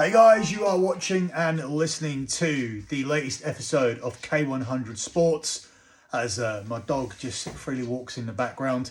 Hey guys, you are watching and listening to the latest episode of K100 Sports as my dog just freely walks in the background.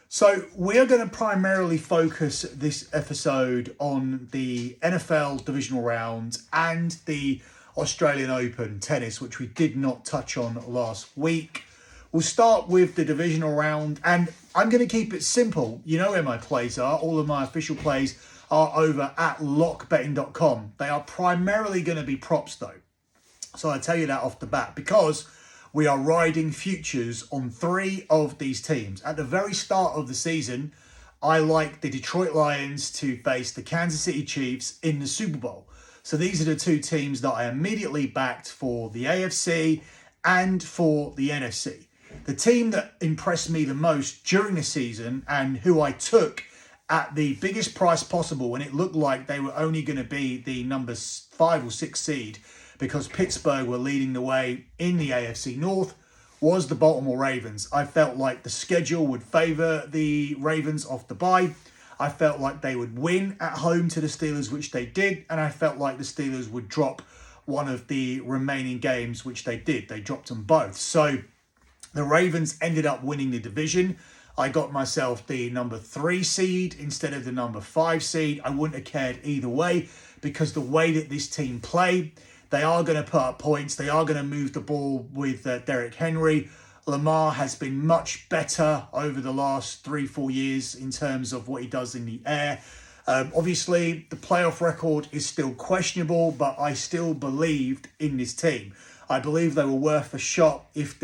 So we are going to primarily focus this episode on the NFL divisional round and the Australian Open tennis, which we did not touch on last week. We'll start with the divisional round, and I'm going to keep it simple. You know where my plays are. All of my official plays are over at lockbetting.com. They are primarily going to be props though. So I tell you that off the bat because we are riding futures on 3 of these teams. At the very start of the season, I like the Detroit Lions to face the Kansas City Chiefs in the Super Bowl. So these are the 2 teams that I immediately backed for the AFC and for the NFC. The team that impressed me the most during the season and who I took at the biggest price possible when it looked like they were only going to be the number 5 or 6 seed because Pittsburgh were leading the way in the AFC North was the Baltimore Ravens. I felt like the schedule would favour the Ravens off the bye. I felt like they would win at home to the Steelers, which they did, and I felt like the Steelers would drop one of the remaining games, which they did. They dropped them both. So the Ravens ended up winning the division. I got myself the number 3 seed instead of the number 5 seed. I wouldn't have cared either way because the way that this team play, they are going to put up points. They are going to move the ball with Derrick Henry. Lamar has been much better over the last 3-4 years in terms of what he does in the air. Obviously, the playoff record is still questionable, but I still believed in this team. I believe they were worth a shot if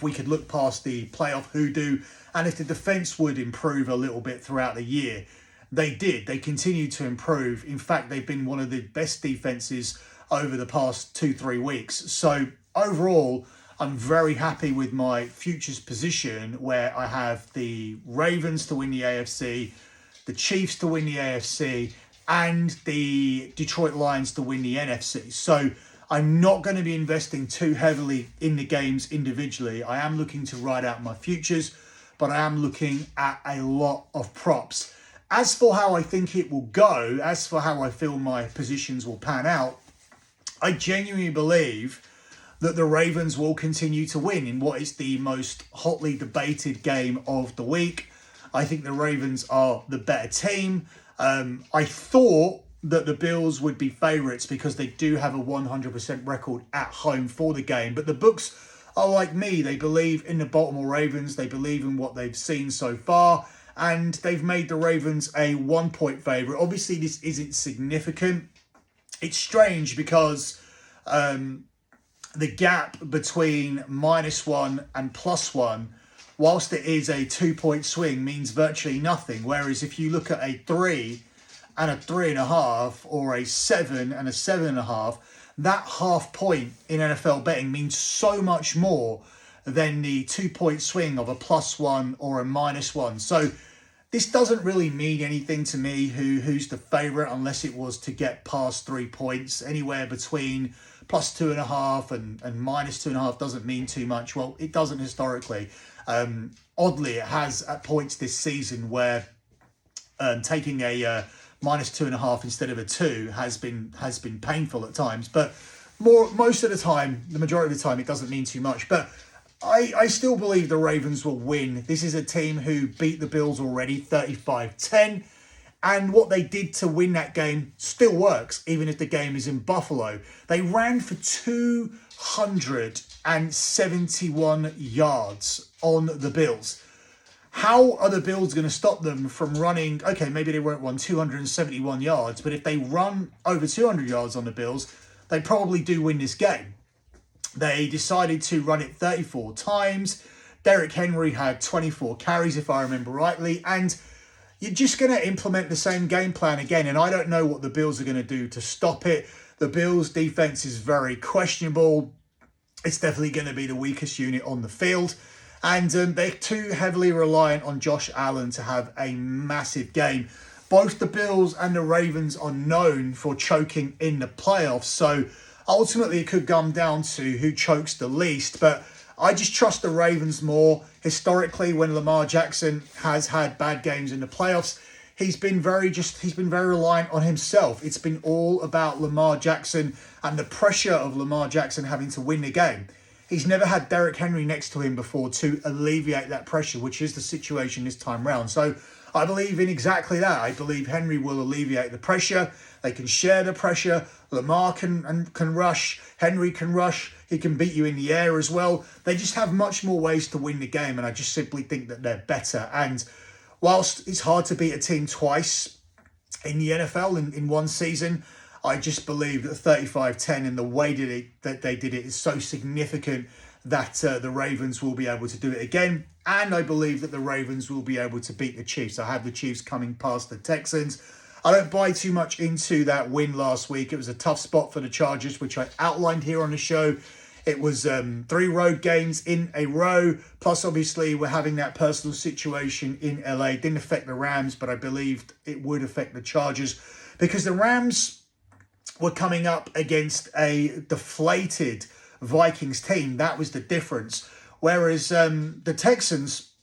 we could look past the playoff hoodoo and if the defence would improve a little bit throughout the year. They did. They continued to improve. In fact, they've been one of the best defences over the past 2-3 weeks. So overall, I'm very happy with my futures position where I have the Ravens to win the AFC, the Chiefs to win the AFC, and the Detroit Lions to win the NFC. So I'm not going to be investing too heavily in the games individually. I am looking to ride out my futures, but I am looking at a lot of props. As for how I think it will go, as for how I feel my positions will pan out, I genuinely believe that the Ravens will continue to win in what is the most hotly debated game of the week. I think the Ravens are the better team. I thought that the Bills would be favourites because they do have a 100% record at home for the game. But the books are like me. They believe in the Baltimore Ravens. They believe in what they've seen so far. And they've made the Ravens a 1-point favourite. Obviously, this isn't significant. It's strange because the gap between -1 and +1, whilst it is a 2-point swing, means virtually nothing. Whereas if you look at a 3 and a 3.5 or a 7 and a 7.5, that half point in NFL betting means so much more than the 2-point swing of a +1 or a -1. So this doesn't really mean anything to me who's the favourite unless it was to get past 3 points. Anywhere between +2.5 and -2.5 doesn't mean too much. Well, it doesn't historically. Oddly, it has at points this season where taking a -2.5 instead of a 2 has been painful at times. But most of the time, the majority of the time, it doesn't mean too much. But I still believe the Ravens will win. This is a team who beat the Bills already 35-10. And what they did to win that game still works, even if the game is in Buffalo. They ran for 271 yards on the Bills. How are the Bills going to stop them from running? Okay, maybe they won't run 271 yards, but if they run over 200 yards on the Bills, they probably do win this game. They decided to run it 34 times. Derrick Henry had 24 carries, if I remember rightly, and you're just going to implement the same game plan again, and I don't know what the Bills are going to do to stop it. The Bills' defense is very questionable. It's definitely going to be the weakest unit on the field, and they're too heavily reliant on Josh Allen to have a massive game. Both the Bills and the Ravens are known for choking in the playoffs, so ultimately it could come down to who chokes the least, but I just trust the Ravens more. Historically, when Lamar Jackson has had bad games in the playoffs, he's been very reliant on himself. It's been all about Lamar Jackson and the pressure of Lamar Jackson having to win the game. He's never had Derrick Henry next to him before to alleviate that pressure, which is the situation this time round. So I believe in exactly that. I believe Henry will alleviate the pressure. They can share the pressure. Lamar can rush. Henry can rush. He can beat you in the air as well. They just have much more ways to win the game, and I just simply think that they're better. And whilst it's hard to beat a team twice in the NFL in one season, I just believe that 35-10 and the way that they did it is so significant that the Ravens will be able to do it again. And I believe that the Ravens will be able to beat the Chiefs. I have the Chiefs coming past the Texans. I don't buy too much into that win last week. It was a tough spot for the Chargers, which I outlined here on the show. It was 3 road games in a row. Plus, obviously, we're having that personal situation in LA. It didn't affect the Rams, but I believed it would affect the Chargers because the Rams were coming up against a deflated Vikings team. That was the difference. Whereas the Texans,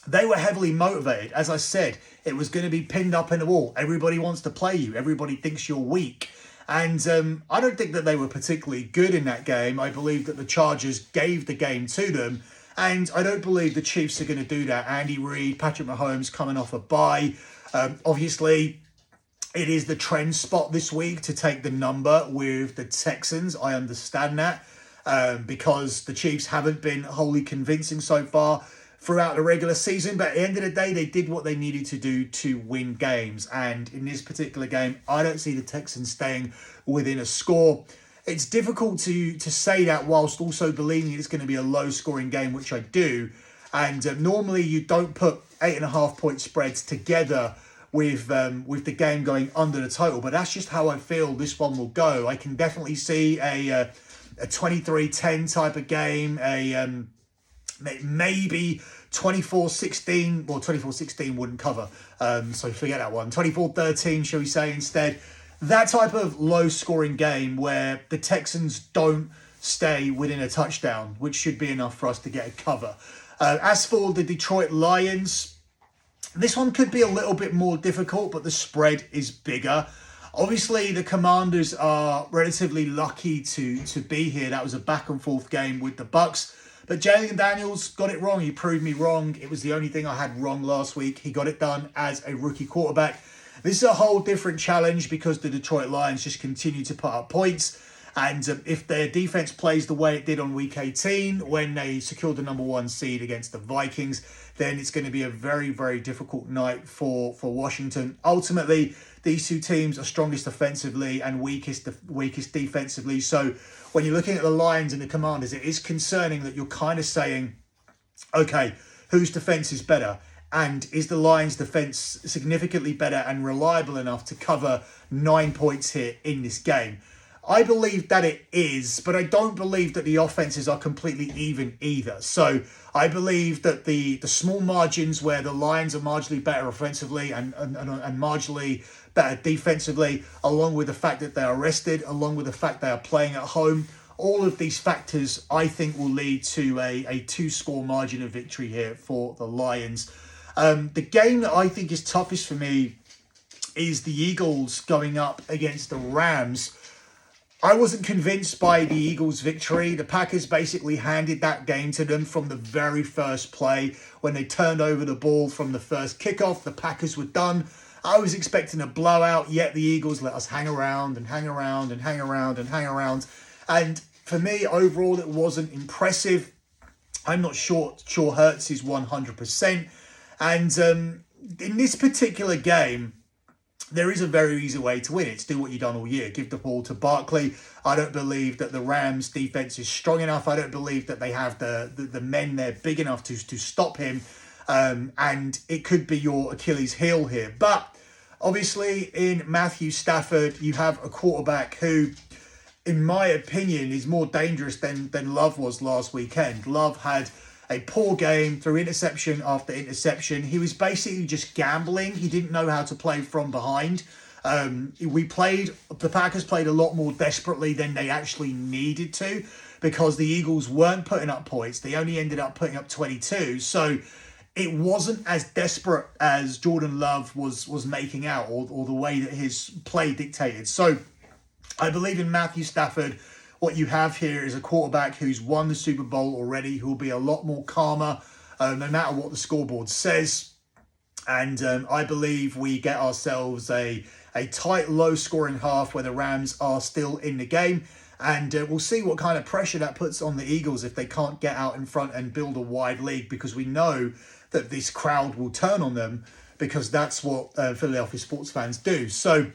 they were heavily motivated. As I said, it was going to be pinned up in the wall. Everybody wants to play you. Everybody thinks you're weak. And I don't think that they were particularly good in that game. I believe that the Chargers gave the game to them. And I don't believe the Chiefs are going to do that. Andy Reid, Patrick Mahomes coming off a bye. Obviously, it is the trend spot this week to take the number with the Texans. I understand that because the Chiefs haven't been wholly convincing so far throughout the regular season. But at the end of the day, they did what they needed to do to win games. And in this particular game, I don't see the Texans staying within a score. It's difficult to say that whilst also believing it's going to be a low-scoring game, which I do. And normally you don't put 8.5-point spreads together with the game going under the total. But that's just how I feel this one will go. I can definitely see a 23-10 type of game, maybe 24-16. Well, 24-16 wouldn't cover, so forget that one. 24-13, shall we say, instead. That type of low-scoring game where the Texans don't stay within a touchdown, which should be enough for us to get a cover. As for the Detroit Lions, this one could be a little bit more difficult, but the spread is bigger. Obviously, the Commanders are relatively lucky to be here. That was a back-and-forth game with the Bucs. But Jalen Daniels got it wrong. He proved me wrong. It was the only thing I had wrong last week. He got it done as a rookie quarterback. This is a whole different challenge because the Detroit Lions just continue to put up points. And if their defense plays the way it did on week 18, when they secured the number 1 seed against the Vikings, then it's going to be a very, very difficult night for Washington. Ultimately, these two teams are strongest offensively and weakest defensively. So when you're looking at the Lions and the Commanders, it is concerning that you're kind of saying, okay, whose defense is better? And is the Lions' defense significantly better and reliable enough to cover 9 points here in this game? I believe that it is, but I don't believe that the offenses are completely even either. So I believe that the small margins where the Lions are marginally better offensively and marginally better defensively, along with the fact that they are rested, along with the fact they are playing at home, all of these factors I think will lead to a 2-score margin of victory here for the Lions. The game that I think is toughest for me is the Eagles going up against the Rams. I wasn't convinced by the Eagles' victory. The Packers basically handed that game to them from the very first play. When they turned over the ball from the first kickoff, the Packers were done. I was expecting a blowout, yet the Eagles let us hang around and hang around and hang around and hang around. And for me, overall, it wasn't impressive. I'm not sure Hurts is 100%. And in this particular game, there is a very easy way to win it. It's do what you've done all year. Give the ball to Barkley. I don't believe that the Rams' defense is strong enough. I don't believe that they have the men there big enough to stop him. And it could be your Achilles heel here. But obviously in Matthew Stafford, you have a quarterback who, in my opinion, is more dangerous than Love was last weekend. Love had a poor game through interception after interception. He was basically just gambling. He didn't know how to play from behind. The Packers played a lot more desperately than they actually needed to because the Eagles weren't putting up points. They only ended up putting up 22. So it wasn't as desperate as Jordan Love was making out, or the way that his play dictated. So I believe in Matthew Stafford. What you have here is a quarterback who's won the Super Bowl already, who will be a lot more calmer, no matter what the scoreboard says. And I believe we get ourselves a tight, low-scoring half where the Rams are still in the game. And we'll see what kind of pressure that puts on the Eagles if they can't get out in front and build a wide lead, because we know that this crowd will turn on them, because that's what Philadelphia sports fans do. So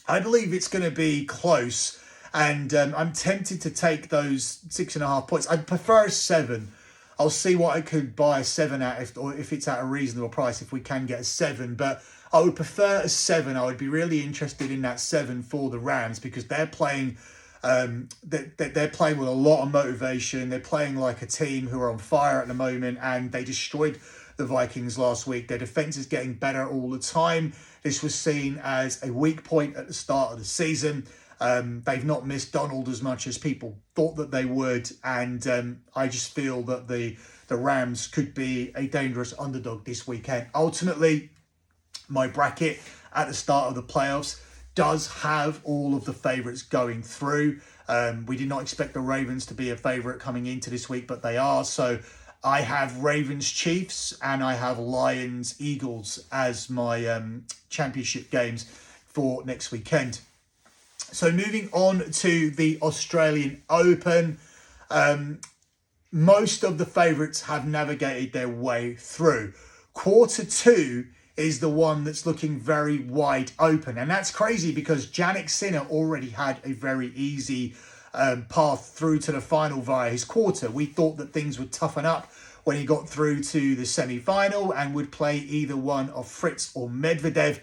I believe it's going to be close. And I'm tempted to take those 6.5 points. I'd prefer a 7. I'll see what I could buy a 7 at, if it's at a reasonable price, if we can get a 7. But I would prefer a 7. I would be really interested in that 7 for the Rams, because they're playing they're playing with a lot of motivation. They're playing like a team who are on fire at the moment, and they destroyed the Vikings last week. Their defense is getting better all the time. This was seen as a weak point at the start of the season. They've not missed Donald as much as people thought that they would, and I just feel that the Rams could be a dangerous underdog this weekend. Ultimately, my bracket at the start of the playoffs does have all of the favourites going through. We did not expect the Ravens to be a favourite coming into this week, but they are. So I have Ravens Chiefs and I have Lions Eagles as my championship games for next weekend. So moving on to the Australian Open, most of the favourites have navigated their way through. Quarter 2 is the one that's looking very wide open. And that's crazy, because Jannik Sinner already had a very easy path through to the final via his quarter. We thought that things would toughen up when he got through to the semi-final and would play either one of Fritz or Medvedev.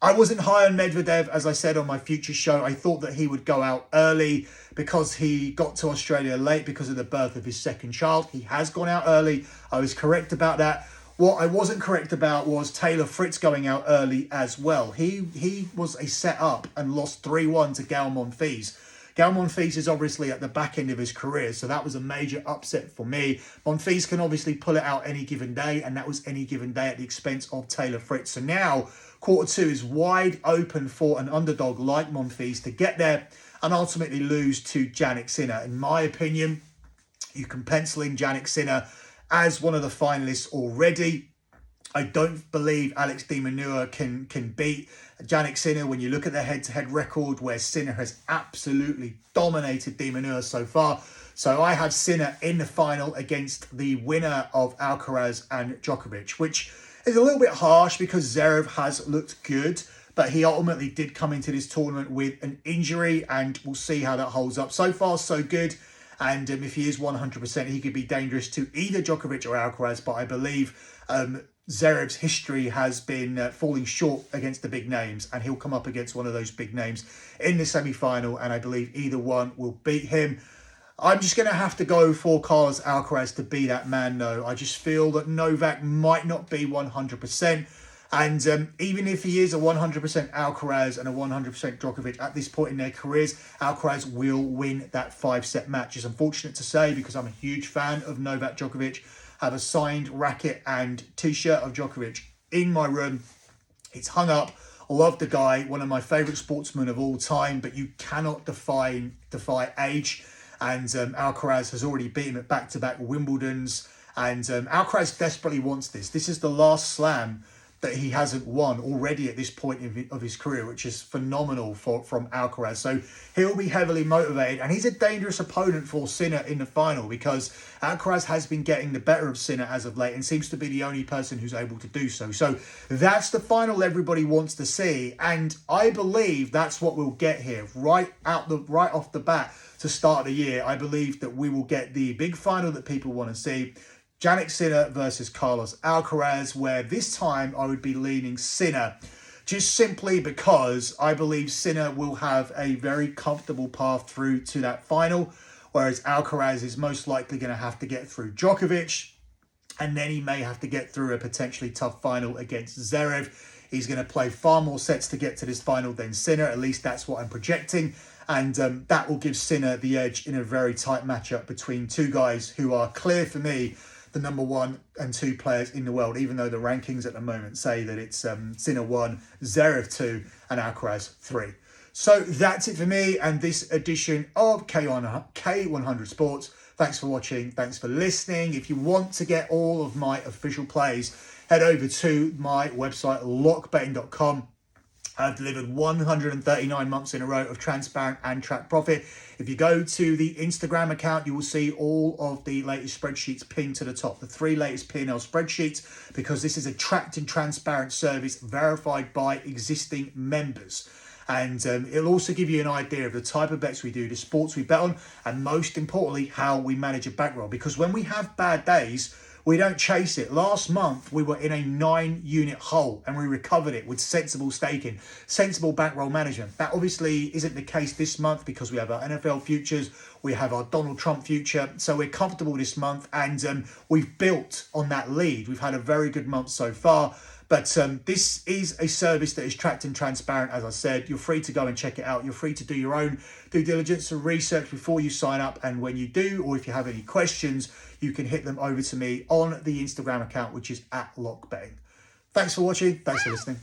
I wasn't high on Medvedev, as I said on my future show. I thought that he would go out early because he got to Australia late because of the birth of his second child. He has gone out early. I was correct about that. What I wasn't correct about was Taylor Fritz going out early as well. He was a set up and lost 3-1 to Gael Monfils. Gael Monfils is obviously at the back end of his career, so that was a major upset for me. Monfils can obviously pull it out any given day, and that was any given day at the expense of Taylor Fritz. So now, quarter 2 is wide open for an underdog like Monfils to get there and ultimately lose to Jannik Sinner. In my opinion, you can pencil in Jannik Sinner as one of the finalists already. I don't believe Alex de Minaur can beat Jannik Sinner when you look at the head-to-head record, where Sinner has absolutely dominated de Minaur so far. So I have Sinner in the final against the winner of Alcaraz and Djokovic, which is a little bit harsh because Zverev has looked good, but he ultimately did come into this tournament with an injury, and we'll see how that holds up. So far, so good. And if he is 100%, he could be dangerous to either Djokovic or Alcaraz. But I believe Zverev's history has been falling short against the big names, and he'll come up against one of those big names in the semi-final, and I believe either one will beat him. I'm just going to have to go for Carlos Alcaraz to be that man, though. I just feel that Novak might not be 100%. And even if he is a 100% Alcaraz and a 100% Djokovic at this point in their careers, Alcaraz will win that 5-set match. It's unfortunate to say, because I'm a huge fan of Novak Djokovic. I have a signed racket and t-shirt of Djokovic in my room. It's hung up. I love the guy, one of my favourite sportsmen of all time, but you cannot defy age. And Alcaraz has already beaten him at back-to-back Wimbledons. And Alcaraz desperately wants this. This is the last slam that he hasn't won already at this point of his career, which is phenomenal from Alcaraz. So he'll be heavily motivated, and he's a dangerous opponent for Sinner in the final, because Alcaraz has been getting the better of Sinner as of late and seems to be the only person who's able to do so. So that's the final everybody wants to see, and I believe that's what we'll get here right off the bat to start the year. I believe that we will get the big final that people want to see. Jannik Sinner versus Carlos Alcaraz, where this time I would be leaning Sinner, just simply because I believe Sinner will have a very comfortable path through to that final, whereas Alcaraz is most likely going to have to get through Djokovic, and then he may have to get through a potentially tough final against Zverev. He's going to play far more sets to get to this final than Sinner, at least that's what I'm projecting. And that will give Sinner the edge in a very tight matchup between two guys who are clear for me the number 1 and 2 players in the world, even though the rankings at the moment say that it's Sinner 1, Zverev 2, and Alcaraz 3. So that's it for me and this edition of K100 Sports. Thanks for watching. Thanks for listening. If you want to get all of my official plays, head over to my website, lockbetting.com. I've delivered 139 months in a row of transparent and track profit. If you go to the Instagram account, you will see all of the latest spreadsheets pinned to the top, the 3 latest P&L spreadsheets, because this is a tracked and transparent service verified by existing members. And it'll also give you an idea of the type of bets we do, the sports we bet on, and most importantly, how we manage a back roll. Because when we have bad days, we don't chase it. Last month, we were in a 9-unit hole and we recovered it with sensible staking, sensible bankroll management. That obviously isn't the case this month because we have our NFL futures, we have our Donald Trump future. So we're comfortable this month and we've built on that lead. We've had a very good month so far. But this is a service that is tracked and transparent, as I said. You're free to go and check it out. You're free to do your own due diligence and research before you sign up. And when you do, or if you have any questions, you can hit them over to me on the Instagram account, which is @lockbetting. Thanks for watching. Thanks for listening.